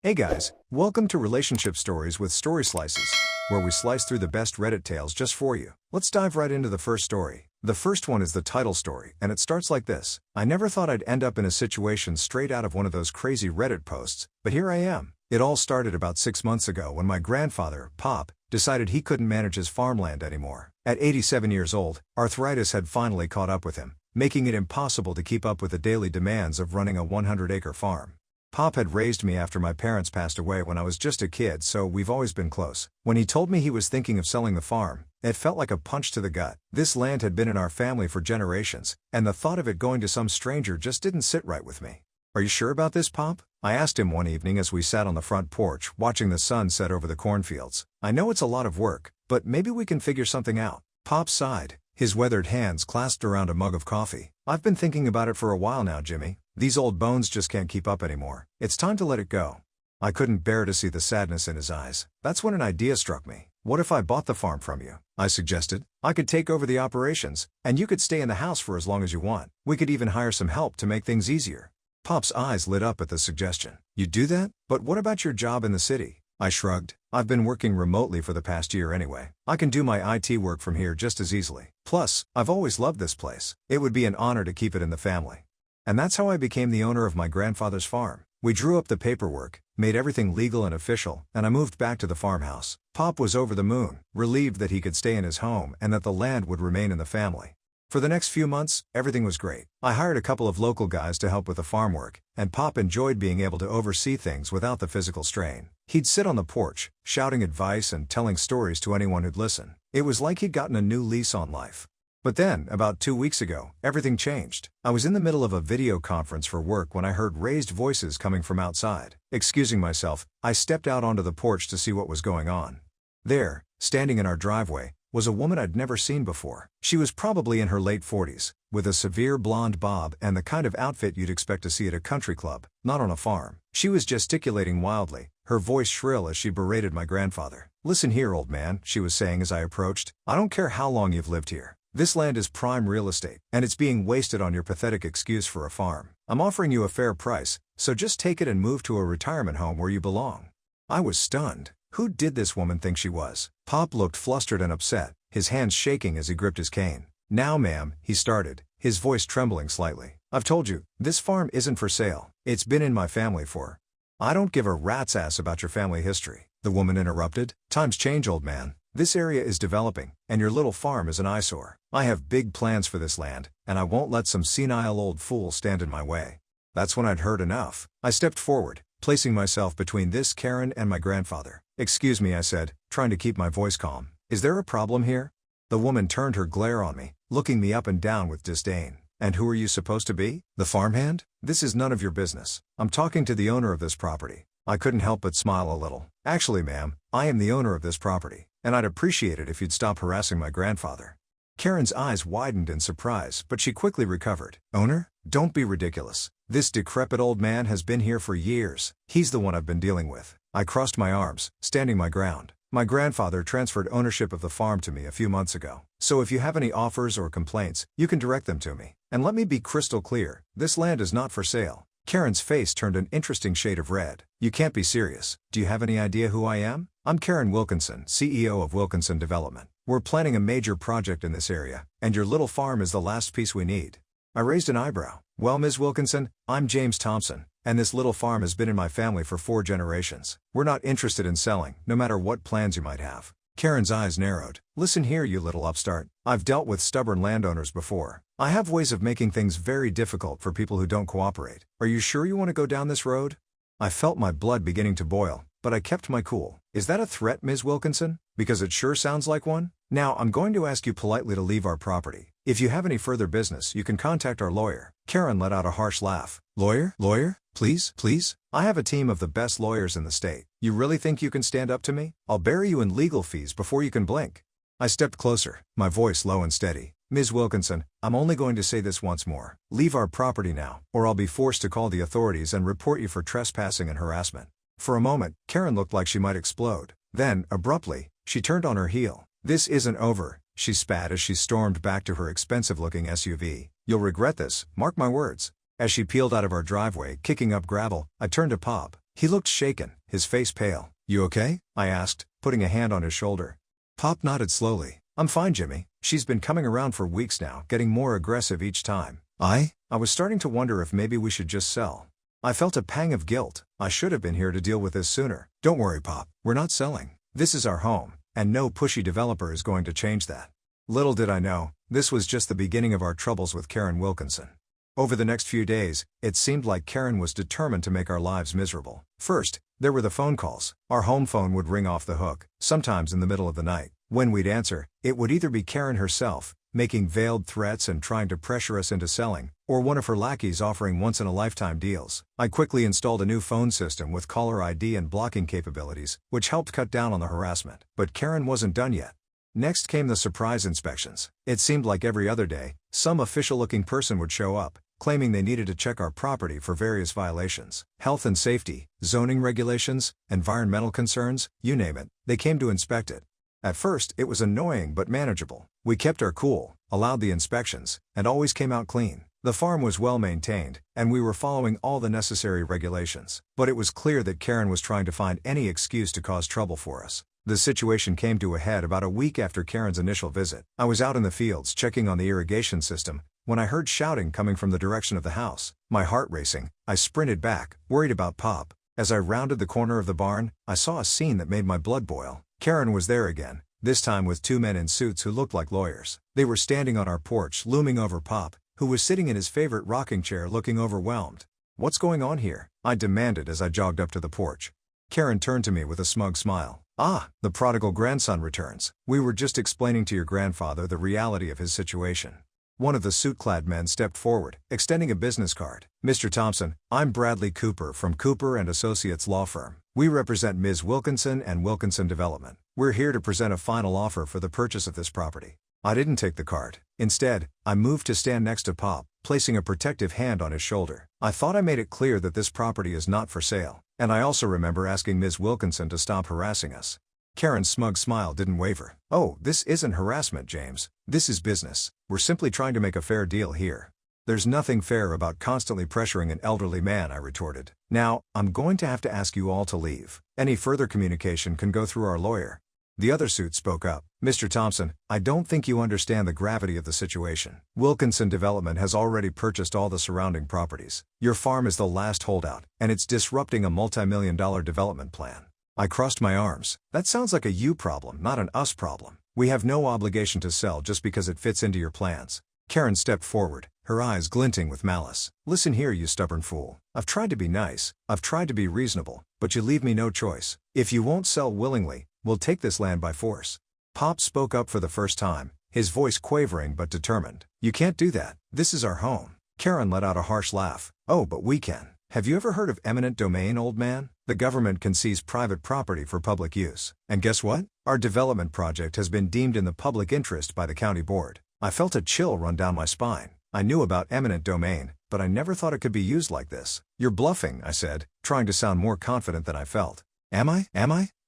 Hey guys, welcome to Relationship Stories with Story Slices, where we slice through the best Reddit tales just for you. Let's dive right into the first story. The first one is the Tittle story, and it starts like this. I never thought I'd end up in a situation straight out of one of those crazy Reddit posts, but here I am. It all started about 6 months ago when my grandfather, Pop, decided he couldn't manage his farmland anymore. At 87 years old, arthritis had finally caught up with him, making it impossible to keep up with the daily demands of running a 100-acre farm. Pop had raised me after my parents passed away when I was just a kid, so we've always been close. When he told me he was thinking of selling the farm, it felt like a punch to the gut. This land had been in our family for generations, and the thought of it going to some stranger just didn't sit right with me. "Are you sure about this, Pop?" I asked him one evening as we sat on the front porch watching the sun set over the cornfields. "I know it's a lot of work, but maybe we can figure something out." Pop sighed, his weathered hands clasped around a mug of coffee. "I've been thinking about it for a while now, Jimmy. These old bones just can't keep up anymore. It's time to let it go." I couldn't bear to see the sadness in his eyes. That's when an idea struck me. "What if I bought the farm from you?" I suggested. "I could take over the operations, and you could stay in the house for as long as you want. We could even hire some help to make things easier." Pop's eyes lit up at the suggestion. "You'd do that? But what about your job in the city?" I shrugged. "I've been working remotely for the past year anyway. I can do my IT work from here just as easily. Plus, I've always loved this place. It would be an honor to keep it in the family." And that's how I became the owner of my grandfather's farm. We drew up the paperwork, made everything legal and official, and I moved back to the farmhouse. Pop was over the moon, relieved that he could stay in his home and that the land would remain in the family. For the next few months, everything was great. I hired a couple of local guys to help with the farm work, and Pop enjoyed being able to oversee things without the physical strain. He'd sit on the porch, shouting advice and telling stories to anyone who'd listen. It was like he'd gotten a new lease on life. But then, about 2 weeks ago, everything changed. I was in the middle of a video conference for work when I heard raised voices coming from outside. Excusing myself, I stepped out onto the porch to see what was going on. There, standing in our driveway, was a woman I'd never seen before. She was probably in her late 40s, with a severe blonde bob and the kind of outfit you'd expect to see at a country club, not on a farm. She was gesticulating wildly, her voice shrill as she berated my grandfather. "Listen here, old man," she was saying as I approached. "I don't care how long you've lived here. This land is prime real estate, and it's being wasted on your pathetic excuse for a farm. I'm offering you a fair price, so just take it and move to a retirement home where you belong." I was stunned. Who did this woman think she was? Pop looked flustered and upset, his hands shaking as he gripped his cane. "Now ma'am," he started, his voice trembling slightly. "I've told you, this farm isn't for sale. It's been in my family for—" "I don't give a rat's ass about your family history," the woman interrupted. "Times change, old man. This area is developing, and your little farm is an eyesore. I have big plans for this land, and I won't let some senile old fool stand in my way." That's when I'd heard enough. I stepped forward, placing myself between this Karen and my grandfather. "Excuse me," I said, trying to keep my voice calm. "Is there a problem here?" The woman turned her glare on me, looking me up and down with disdain. "And who are you supposed to be? The farmhand? This is none of your business. I'm talking to the owner of this property." I couldn't help but smile a little. "Actually, ma'am, I am the owner of this property, and I'd appreciate it if you'd stop harassing my grandfather." Karen's eyes widened in surprise, but she quickly recovered. "Owner? Don't be ridiculous. This decrepit old man has been here for years. He's the one I've been dealing with." I crossed my arms, standing my ground. "My grandfather transferred ownership of the farm to me a few months ago. So if you have any offers or complaints, you can direct them to me. And let me be crystal clear, this land is not for sale." Karen's face turned an interesting shade of red. "You can't be serious. Do you have any idea who I am?" "I'm Karen Wilkinson, CEO of Wilkinson Development. We're planning a major project in this area, and your little farm is the last piece we need." I raised an eyebrow. "Well, Ms. Wilkinson, I'm James Thompson, and this little farm has been in my family for 4 generations. We're not interested in selling, no matter what plans you might have." Karen's eyes narrowed. "Listen here, you little upstart. I've dealt with stubborn landowners before. I have ways of making things very difficult for people who don't cooperate. Are you sure you want to go down this road?" I felt my blood beginning to boil, but I kept my cool. "Is that a threat, Ms. Wilkinson? Because it sure sounds like one. Now, I'm going to ask you politely to leave our property. If you have any further business, you can contact our lawyer." Karen let out a harsh laugh. "Lawyer? Lawyer? Please, please? I have a team of the best lawyers in the state. You really think you can stand up to me? I'll bury you in legal fees before you can blink." I stepped closer, my voice low and steady. "Ms. Wilkinson, I'm only going to say this once more. Leave our property now, or I'll be forced to call the authorities and report you for trespassing and harassment." For a moment, Karen looked like she might explode. Then, abruptly, she turned on her heel. "This isn't over," she spat as she stormed back to her expensive-looking SUV. "You'll regret this, mark my words." As she peeled out of our driveway, kicking up gravel, I turned to Pop. He looked shaken, his face pale. "You okay?" I asked, putting a hand on his shoulder. Pop nodded slowly. "I'm fine, Jimmy. She's been coming around for weeks now, getting more aggressive each time." I was starting to wonder if maybe we should just sell. I felt a pang of guilt. I should have been here to deal with this sooner. "Don't worry, Pop. We're not selling. This is our home, and no pushy developer is going to change that." Little did I know, this was just the beginning of our troubles with Karen Wilkinson. Over the next few days, it seemed like Karen was determined to make our lives miserable. First, there were the phone calls. Our home phone would ring off the hook, sometimes in the middle of the night. When we'd answer, it would either be Karen herself, making veiled threats and trying to pressure us into selling, or one of her lackeys offering once-in-a-lifetime deals. I quickly installed a new phone system with caller ID and blocking capabilities, which helped cut down on the harassment. But Karen wasn't done yet. Next came the surprise inspections. It seemed like every other day, some official-looking person would show up, claiming they needed to check our property for various violations. Health and safety, zoning regulations, environmental concerns, you name it, they came to inspect it. At first, it was annoying but manageable. We kept our cool, allowed the inspections, and always came out clean. The farm was well maintained, and we were following all the necessary regulations. But it was clear that Karen was trying to find any excuse to cause trouble for us. The situation came to a head about a week after Karen's initial visit. I was out in the fields checking on the irrigation system when I heard shouting coming from the direction of the house. My heart racing, I sprinted back, worried about Pop. As I rounded the corner of the barn, I saw a scene that made my blood boil. Karen was there again, this time with two men in suits who looked like lawyers. They were standing on our porch looming over Pop, who was sitting in his favorite rocking chair looking overwhelmed. "What's going on here?" I demanded as I jogged up to the porch. Karen turned to me with a smug smile. "Ah, the prodigal grandson returns. We were just explaining to your grandfather the reality of his situation." One of the suit-clad men stepped forward, extending a business card. "Mr. Thompson, I'm Bradley Cooper from Cooper and Associates Law Firm. We represent Ms. Wilkinson and Wilkinson Development. We're here to present a final offer for the purchase of this property." I didn't take the card. Instead, I moved to stand next to Pop, placing a protective hand on his shoulder. I thought I made it clear that this property is not for sale, and I also remember asking Ms. Wilkinson to stop harassing us. Karen's smug smile didn't waver. "Oh, this isn't harassment, James. This is business. We're simply trying to make a fair deal here." "There's nothing fair about constantly pressuring an elderly man," I retorted. "Now, I'm going to have to ask you all to leave. Any further communication can go through our lawyer." The other suit spoke up. "Mr. Thompson, I don't think you understand the gravity of the situation. Wilkinson Development has already purchased all the surrounding properties. Your farm is the last holdout, and it's disrupting a multi-million-dollar development plan." I crossed my arms. "That sounds like a you problem, not an us problem. We have no obligation to sell just because it fits into your plans." Karen stepped forward, her eyes glinting with malice. "Listen here, you stubborn fool. I've tried to be nice, I've tried to be reasonable, but you leave me no choice. If you won't sell willingly, we'll take this land by force." Pop spoke up for the first time, his voice quavering but determined. "You can't do that. This is our home." Karen let out a harsh laugh. "Oh, but we can. Have you ever heard of eminent domain, old man? The government can seize private property for public use. And guess what? Our development project has been deemed in the public interest by the county board." I felt a chill run down my spine. I knew about eminent domain, but I never thought it could be used like this. "You're bluffing," I said, trying to sound more confident than I felt. Am I?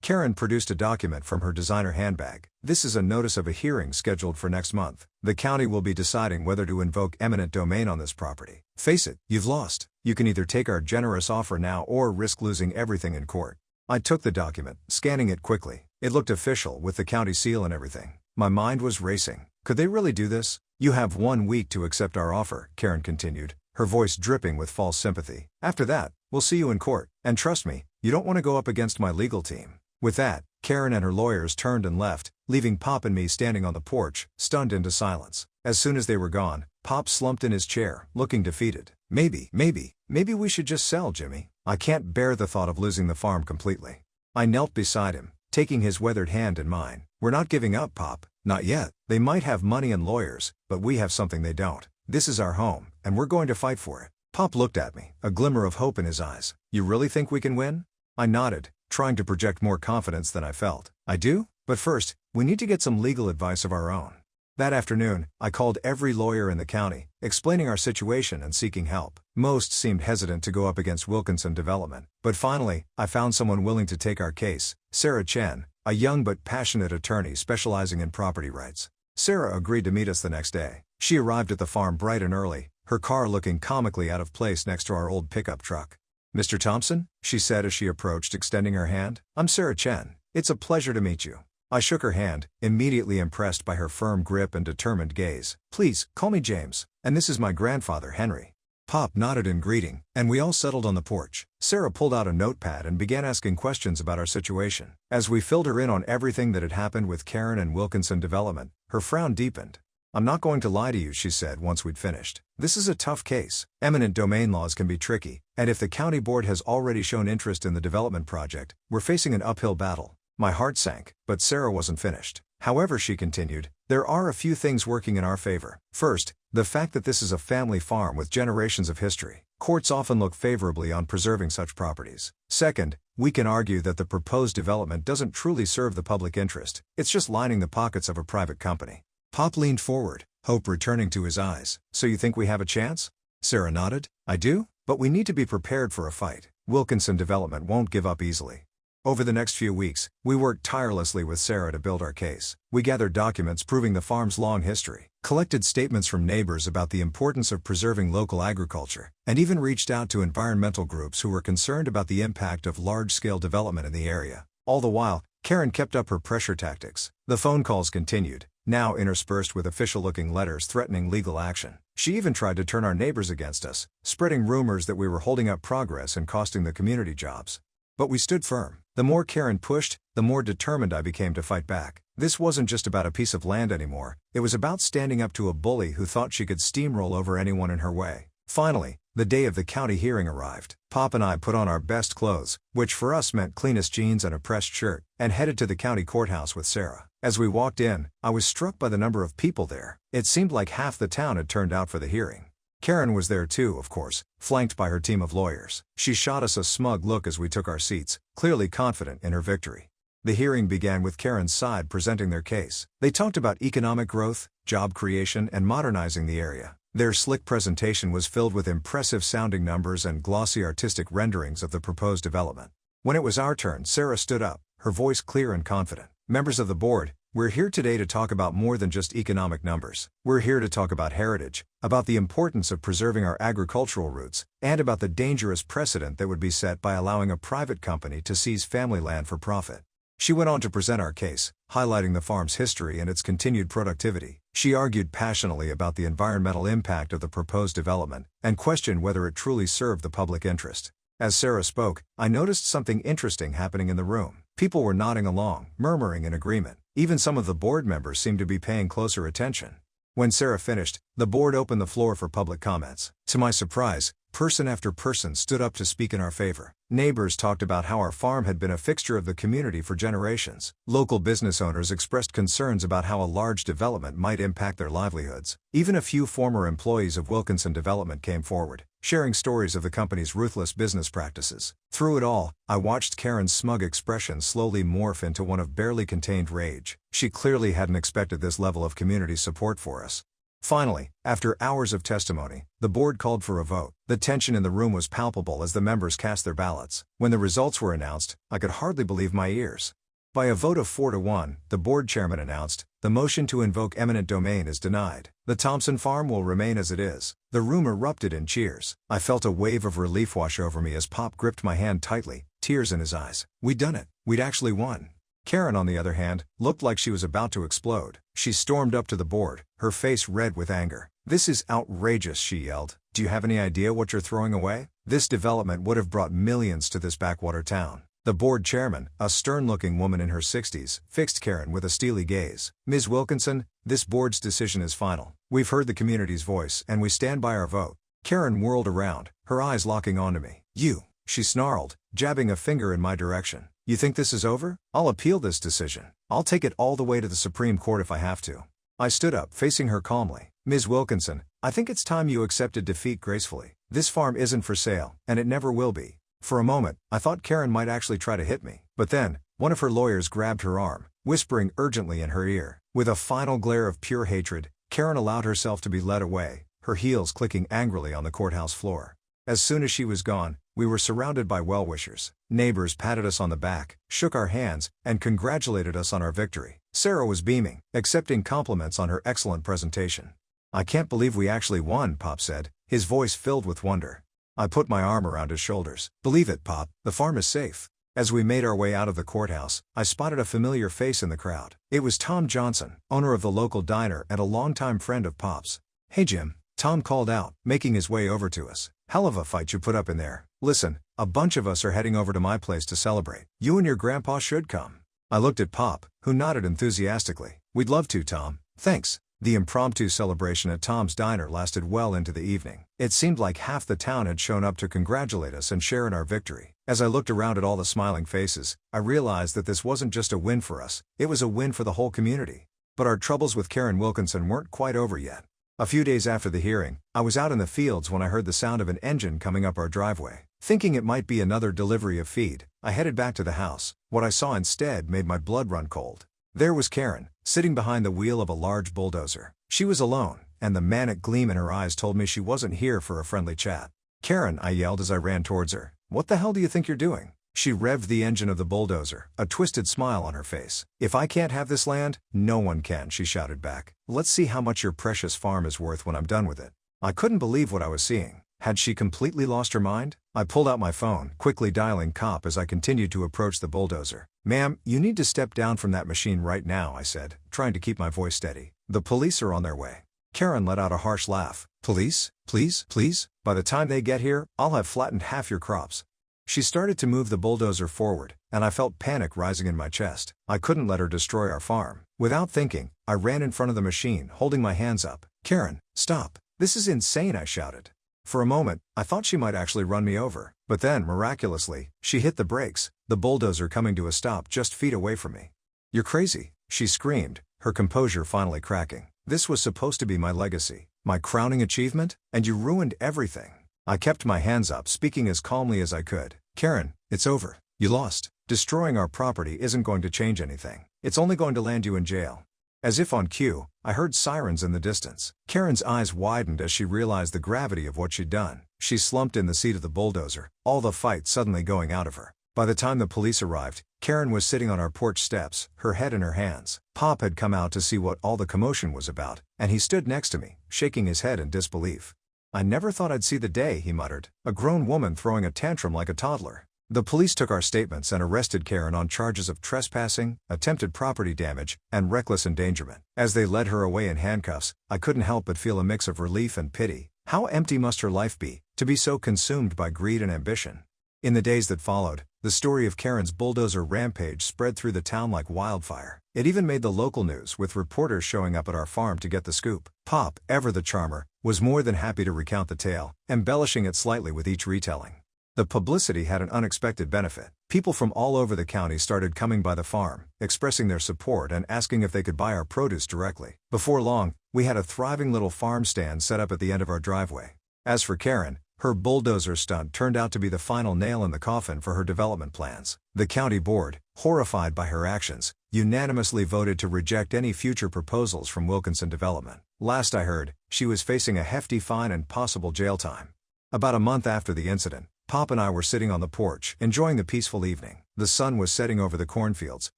Karen produced a document from her designer handbag. "This is a notice of a hearing scheduled for next month. The county will be deciding whether to invoke eminent domain on this property. Face it, you've lost. You can either take our generous offer now or risk losing everything in court." I took the document, scanning it quickly. It looked official, with the county seal and everything. My mind was racing. Could they really do this? "You have 1 week to accept our offer," Karen continued, her voice dripping with false sympathy. "After that, we'll see you in court. And trust me, you don't want to go up against my legal team." With that, Karen and her lawyers turned and left, leaving Pop and me standing on the porch, stunned into silence. As soon as they were gone, Pop slumped in his chair, looking defeated. Maybe we should just sell, Jimmy. I can't bear the thought of losing the farm completely." I knelt beside him, taking his weathered hand in mine. "We're not giving up, Pop. Not yet. They might have money and lawyers, but we have something they don't. This is our home, and we're going to fight for it." Pop looked at me, a glimmer of hope in his eyes. "You really think we can win?" I nodded, trying to project more confidence than I felt. "I do? But first, we need to get some legal advice of our own." That afternoon, I called every lawyer in the county, explaining our situation and seeking help. Most seemed hesitant to go up against Wilkinson Development, but finally, I found someone willing to take our case, Sarah Chen, a young but passionate attorney specializing in property rights. Sarah agreed to meet us the next day. She arrived at the farm bright and early, her car looking comically out of place next to our old pickup truck. "Mr. Thompson?" she said as she approached, extending her hand. "I'm Sarah Chen. It's a pleasure to meet you." I shook her hand, immediately impressed by her firm grip and determined gaze. "Please, call me James. And this is my grandfather, Henry." Pop nodded in greeting, and we all settled on the porch. Sarah pulled out a notepad and began asking questions about our situation. As we filled her in on everything that had happened with Karen and Wilkinson Development, her frown deepened. "I'm not going to lie to you," she said once we'd finished. "This is a tough case. Eminent domain laws can be tricky, and if the county board has already shown interest in the development project, we're facing an uphill battle." My heart sank, but Sarah wasn't finished. "However," she continued, "there are a few things working in our favor. First, the fact that this is a family farm with generations of history. Courts often look favorably on preserving such properties. Second, we can argue that the proposed development doesn't truly serve the public interest. It's just lining the pockets of a private company." Pop leaned forward, hope returning to his eyes. "So you think we have a chance?" Sarah nodded. "I do, but we need to be prepared for a fight. Wilkinson Development won't give up easily." Over the next few weeks, we worked tirelessly with Sarah to build our case. We gathered documents proving the farm's long history, collected statements from neighbors about the importance of preserving local agriculture, and even reached out to environmental groups who were concerned about the impact of large-scale development in the area. All the while, Karen kept up her pressure tactics. The phone calls continued, now interspersed with official-looking letters threatening legal action. She even tried to turn our neighbors against us, spreading rumors that we were holding up progress and costing the community jobs. But we stood firm. The more Karen pushed, the more determined I became to fight back. This wasn't just about a piece of land anymore, it was about standing up to a bully who thought she could steamroll over anyone in her way. Finally, the day of the county hearing arrived. Pop and I put on our best clothes, which for us meant cleanest jeans and a pressed shirt, and headed to the county courthouse with Sarah. As we walked in, I was struck by the number of people there. It seemed like half the town had turned out for the hearing. Karen was there too, of course, flanked by her team of lawyers. She shot us a smug look as we took our seats, clearly confident in her victory. The hearing began with Karen's side presenting their case. They talked about economic growth, job creation, and modernizing the area. Their slick presentation was filled with impressive-sounding numbers and glossy artistic renderings of the proposed development. When it was our turn, Sarah stood up, her voice clear and confident. "Members of the board, we're here today to talk about more than just economic numbers. We're here to talk about heritage, about the importance of preserving our agricultural roots, and about the dangerous precedent that would be set by allowing a private company to seize family land for profit." She went on to present our case, highlighting the farm's history and its continued productivity. She argued passionately about the environmental impact of the proposed development, and questioned whether it truly served the public interest. As Sarah spoke, I noticed something interesting happening in the room. People were nodding along, murmuring in agreement. Even some of the board members seemed to be paying closer attention. When Sarah finished, the board opened the floor for public comments. To my surprise, person after person stood up to speak in our favor. Neighbors talked about how our farm had been a fixture of the community for generations. Local business owners expressed concerns about how a large development might impact their livelihoods. Even a few former employees of Wilkinson Development came forward, sharing stories of the company's ruthless business practices. Through it all, I watched Karen's smug expression slowly morph into one of barely contained rage. She clearly hadn't expected this level of community support for us. Finally, after hours of testimony, the board called for a vote. The tension in the room was palpable as the members cast their ballots. When the results were announced, I could hardly believe my ears. By a vote of 4-1, the board chairman announced, "The motion to invoke eminent domain is denied. The Thompson farm will remain as it is." The room erupted in cheers. I felt a wave of relief wash over me as Pop gripped my hand tightly, tears in his eyes. We'd done it. We'd actually won. Karen, on the other hand, looked like she was about to explode. She stormed up to the board, her face red with anger. "This is outrageous," she yelled. "Do you have any idea what you're throwing away? This development would have brought millions to this backwater town." The board chairman, a stern-looking woman in her 60s, fixed Karen with a steely gaze. "Ms. Wilkinson, this board's decision is final. We've heard the community's voice, and we stand by our vote." Karen whirled around, her eyes locking onto me. "You," she snarled, jabbing a finger in my direction. "You think this is over? I'll appeal this decision. I'll take it all the way to the Supreme Court if I have to." I stood up, facing her calmly. "Ms. Wilkinson, I think it's time you accepted defeat gracefully. This farm isn't for sale, and it never will be." For a moment, I thought Karen might actually try to hit me. But then, one of her lawyers grabbed her arm, whispering urgently in her ear. With a final glare of pure hatred, Karen allowed herself to be led away, her heels clicking angrily on the courthouse floor. As soon as she was gone, we were surrounded by well-wishers. Neighbors patted us on the back, shook our hands, and congratulated us on our victory. Sarah was beaming, accepting compliments on her excellent presentation. "I can't believe we actually won," Pop said, his voice filled with wonder. I put my arm around his shoulders. Believe it, Pop, the farm is safe. As we made our way out of the courthouse, I spotted a familiar face in the crowd. It was Tom Johnson, owner of the local diner and a longtime friend of Pop's. "Hey Jim," Tom called out, making his way over to us. "Hell of a fight you put up in there. Listen, a bunch of us are heading over to my place to celebrate. You and your grandpa should come." I looked at Pop, who nodded enthusiastically. "We'd love to, Tom. Thanks." The impromptu celebration at Tom's diner lasted well into the evening. It seemed like half the town had shown up to congratulate us and share in our victory. As I looked around at all the smiling faces, I realized that this wasn't just a win for us, it was a win for the whole community. But our troubles with Karen Wilkinson weren't quite over yet. A few days after the hearing, I was out in the fields when I heard the sound of an engine coming up our driveway. Thinking it might be another delivery of feed, I headed back to the house. What I saw instead made my blood run cold. There was Karen, sitting behind the wheel of a large bulldozer. She was alone, and the manic gleam in her eyes told me she wasn't here for a friendly chat. "Karen," I yelled as I ran towards her, "what the hell do you think you're doing?" She revved the engine of the bulldozer, a twisted smile on her face. "If I can't have this land, no one can," she shouted back. "Let's see how much your precious farm is worth when I'm done with it." I couldn't believe what I was seeing. Had she completely lost her mind? I pulled out my phone, quickly dialing cop as I continued to approach the bulldozer. "Ma'am, you need to step down from that machine right now," I said, trying to keep my voice steady. "The police are on their way." Karen let out a harsh laugh. "Police? Please? Please? By the time they get here, I'll have flattened half your crops." She started to move the bulldozer forward, and I felt panic rising in my chest. I couldn't let her destroy our farm. Without thinking, I ran in front of the machine, holding my hands up. "Karen, stop. This is insane," I shouted. For a moment, I thought she might actually run me over, but then, miraculously, she hit the brakes, the bulldozer coming to a stop just feet away from me. "You're crazy," she screamed, her composure finally cracking. "This was supposed to be my legacy, my crowning achievement, and you ruined everything." I kept my hands up, speaking as calmly as I could. "Karen, it's over. You lost. Destroying our property isn't going to change anything. It's only going to land you in jail." As if on cue, I heard sirens in the distance. Karen's eyes widened as she realized the gravity of what she'd done. She slumped in the seat of the bulldozer, all the fight suddenly going out of her. By the time the police arrived, Karen was sitting on our porch steps, her head in her hands. Pop had come out to see what all the commotion was about, and he stood next to me, shaking his head in disbelief. "I never thought I'd see the day," he muttered. "A grown woman throwing a tantrum like a toddler." The police took our statements and arrested Karen on charges of trespassing, attempted property damage, and reckless endangerment. As they led her away in handcuffs, I couldn't help but feel a mix of relief and pity. How empty must her life be, to be so consumed by greed and ambition? In the days that followed, the story of Karen's bulldozer rampage spread through the town like wildfire. It even made the local news, with reporters showing up at our farm to get the scoop. Pop, ever the charmer, was more than happy to recount the tale, embellishing it slightly with each retelling. The publicity had an unexpected benefit. People from all over the county started coming by the farm, expressing their support and asking if they could buy our produce directly. Before long, we had a thriving little farm stand set up at the end of our driveway. As for Karen, her bulldozer stunt turned out to be the final nail in the coffin for her development plans. The county board, horrified by her actions, unanimously voted to reject any future proposals from Wilkinson Development. Last I heard, she was facing a hefty fine and possible jail time. About a month after the incident, Pop and I were sitting on the porch, enjoying the peaceful evening. The sun was setting over the cornfields,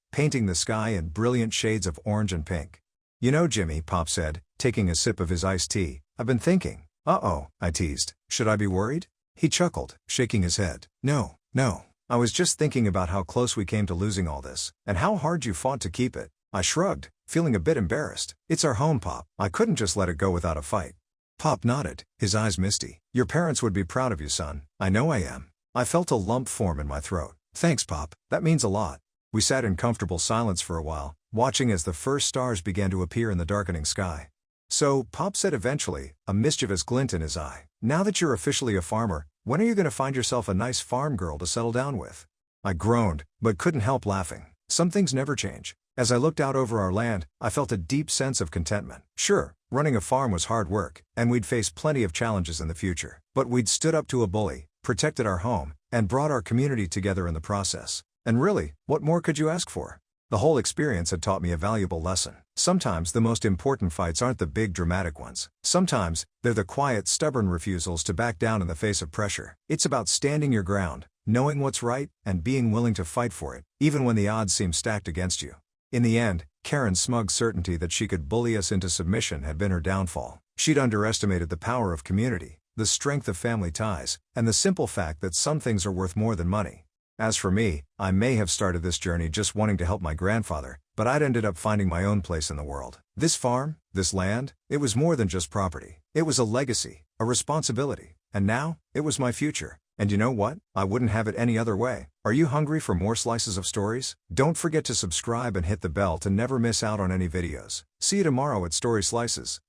painting the sky in brilliant shades of orange and pink. "You know, Jimmy," Pop said, taking a sip of his iced tea, "I've been thinking." "Uh-oh," I teased. "Should I be worried?" He chuckled, shaking his head. No. I was just thinking about how close we came to losing all this, and how hard you fought to keep it." I shrugged, feeling a bit embarrassed. "It's our home, Pop. I couldn't just let it go without a fight." Pop nodded, his eyes misty. "Your parents would be proud of you, son." "I know I am." I felt a lump form in my throat. "Thanks, Pop. That means a lot." We sat in comfortable silence for a while, watching as the first stars began to appear in the darkening sky. "So," Pop said eventually, a mischievous glint in his eye, "now that you're officially a farmer, when are you going to find yourself a nice farm girl to settle down with?" I groaned, but couldn't help laughing. Some things never change. As I looked out over our land, I felt a deep sense of contentment. Sure, running a farm was hard work, and we'd face plenty of challenges in the future. But we'd stood up to a bully, protected our home, and brought our community together in the process. And really, what more could you ask for? The whole experience had taught me a valuable lesson. Sometimes the most important fights aren't the big dramatic ones. Sometimes, they're the quiet, stubborn refusals to back down in the face of pressure. It's about standing your ground, knowing what's right, and being willing to fight for it, even when the odds seem stacked against you. In the end, Karen's smug certainty that she could bully us into submission had been her downfall. She'd underestimated the power of community. the strength of family ties, and the simple fact that some things are worth more than money. As for me, I may have started this journey just wanting to help my grandfather, but I'd ended up finding my own place in the world. This farm, this land, it was more than just property. It was a legacy, a responsibility, and now, it was my future. And you know what? I wouldn't have it any other way. Are you hungry for more slices of stories? Don't forget to subscribe and hit the bell to never miss out on any videos. See you tomorrow at Story Slices.